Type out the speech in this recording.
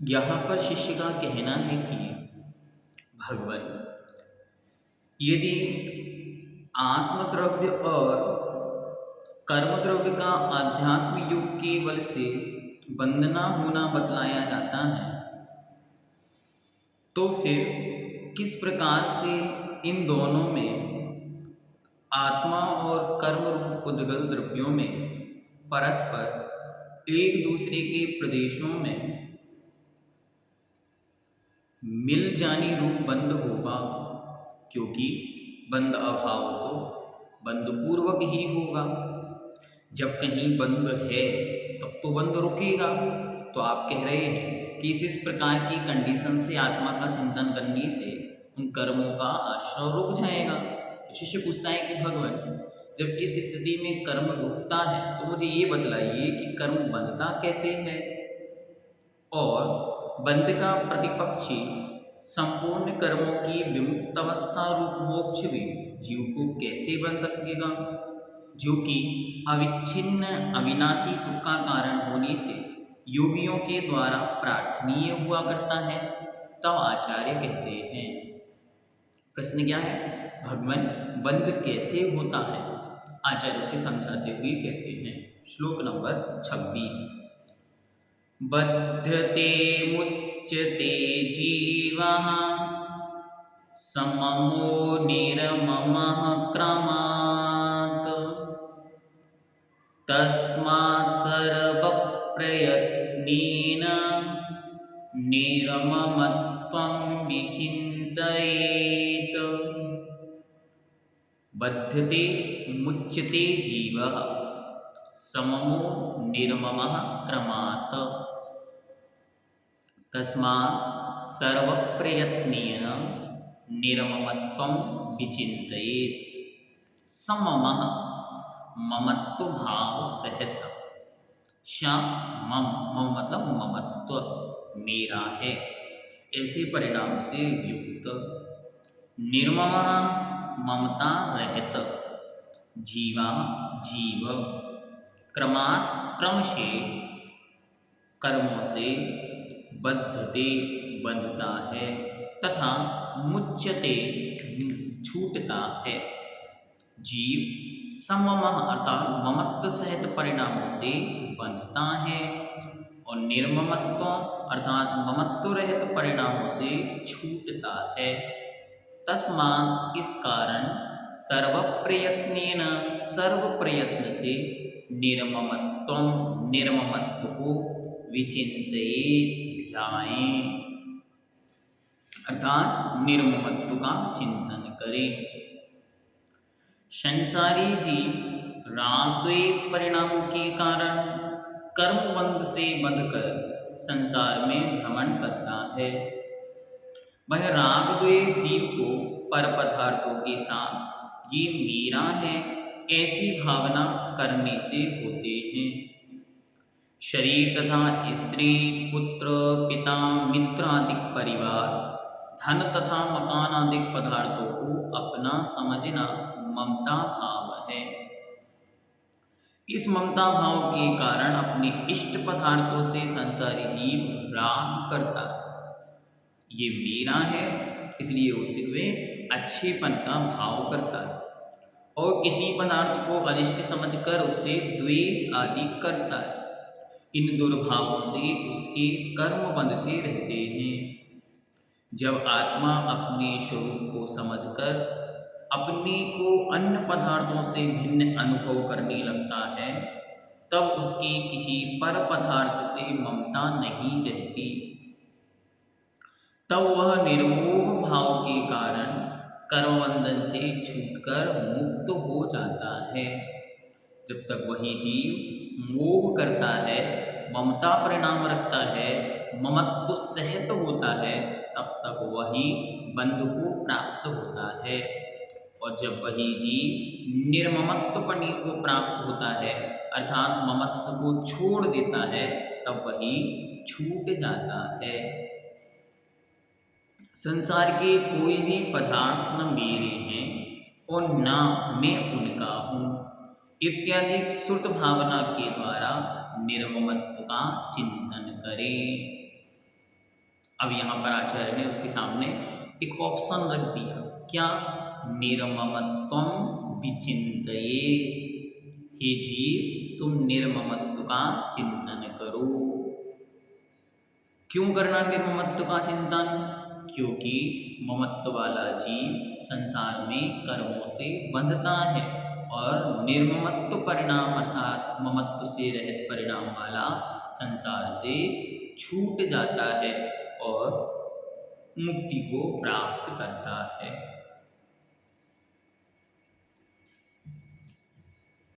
यहाँ पर शिष्य का कहना है कि भगवान, यदि आत्मद्रव्य और कर्मद्रव्य का आध्यात्म योग के बल से वंदना होना बतलाया जाता है, तो फिर किस प्रकार से इन दोनों में आत्मा और कर्म रूप उद्गल द्रव्यों में परस्पर एक दूसरे के प्रदेशों में मिल जानी रूप बंध होगा, क्योंकि बंध अभाव तो बंध पूर्वक ही होगा। जब कहीं बंध है तब तो बंध रुकेगा। तो आप कह रहे हैं कि इस प्रकार की कंडीशन से आत्मा का चिंतन करने से उन कर्मों का आश्रय रुक जाएगा। तो शिष्य पूछता है कि भगवान, जब इस स्थिति में कर्म रुकता है तो मुझे ये बतलाइए कि कर्म बंधता कैसे है, और बंध का प्रतिपक्षी संपूर्ण कर्मों की विमुक्त अवस्था रूप मोक्ष भी जीव को कैसे बन सकेगा, जो कि अविच्छिन्न अविनाशी सुख का कारण होने से योगियों के द्वारा प्रार्थनीय हुआ करता है। तब आचार्य कहते हैं, प्रश्न क्या है, भगवान बंध कैसे होता है? आचार्य उसे समझाते हुए कहते हैं, श्लोक नंबर 26, बध्यते मुच्यते जीवः सममो निर्ममः क्रमात् तस्मात् सर्वप्रयत्नेन निर्ममत्वं विचिन्तयेत्। बध्यते मुच्यते जीवः सममो निर्ममः क्रमात् तस्मात् सर्वप्रयत्नेन निर्ममत्वं विचिन्तयेत्। सममः ममत्व भाव सहित, मम मम मतलब ममत्व, मेरा है, ऐसे परिणाम से युक्त, निर्ममः ममता रहित, जीवा जीव, क्रमात् क्रम से, कर्मों से, बद्धते बंधता है, तथा मुच्यते छूटता है, जीव सममः अर्थात ममत्व सहित परिणामों से बंधता है, और निर्ममत्व अर्थात ममत्व रहित परिणामों से छूटता है। तस्मात् इस कारण सर्वप्रयत्नेन सर्व प्रयत्न से निर्ममत्व को विचिन्तयेत् ध्यायें, अर्थात निर्ममत्व का चिंतन करें। संसारी जीव राग द्वेष परिणामों के कारण कर्मबंध से बंधकर संसार में भ्रमण करता है। वह राग द्वेष जीव को पर पदार्थों के साथ ये मेरा है ऐसी भावना करने से होते हैं। शरीर तथा स्त्री पुत्र पिता मित्र आदि परिवार धन तथा मकान आदि पदार्थों को अपना समझना ममता भाव है। इस ममता भाव के कारण अपने इष्ट पदार्थों से संसारी जीव राग करता है, ये मेरा है इसलिए उसमें अच्छेपन का भाव करता है, और किसी पदार्थ को अनिष्ट समझकर उससे द्वेष आदि करता है। इन दुर्भावों से उसके कर्म बंधते रहते हैं। जब आत्मा अपने स्वरूप को समझकर अपने को अन्य पदार्थों से भिन्न अनुभव करने लगता है, तब उसकी किसी पर पदार्थ से ममता नहीं रहती। तब वह निर्मोह भाव के कारण कर्मबंधन से छूटकर मुक्त हो जाता है। जब तक वही जीव मोह करता है, ममता परिणाम रखता है, ममत्व सहित होता है, तब तक वही बंध को प्राप्त होता है। और जब वही जीव निर्ममत्व पनि को प्राप्त होता है, अर्थात ममत्व को छोड़ देता है, तब वही छूट जाता है। संसार के कोई भी पदार्थ न मेरे हैं और न मैं उनका हूँ इत्यादि श्रुत भावना के द्वारा निर्ममत्व का चिंतन करें। अब यहाँ पर आचार्य ने उसके सामने एक ऑप्शन रख दिया, क्या? निर्ममत्वम विचिन्तये, हे जीव तुम निर्ममत्व का चिंतन करो। क्यों करना निर्ममत्व का चिंतन? क्योंकि ममत्व वाला जीव संसार में कर्मों से बंधता है और निर्ममत्व परिणाम अर्थात ममत्व से रहित परिणाम वाला संसार से छूट जाता है और मुक्ति को प्राप्त करता है।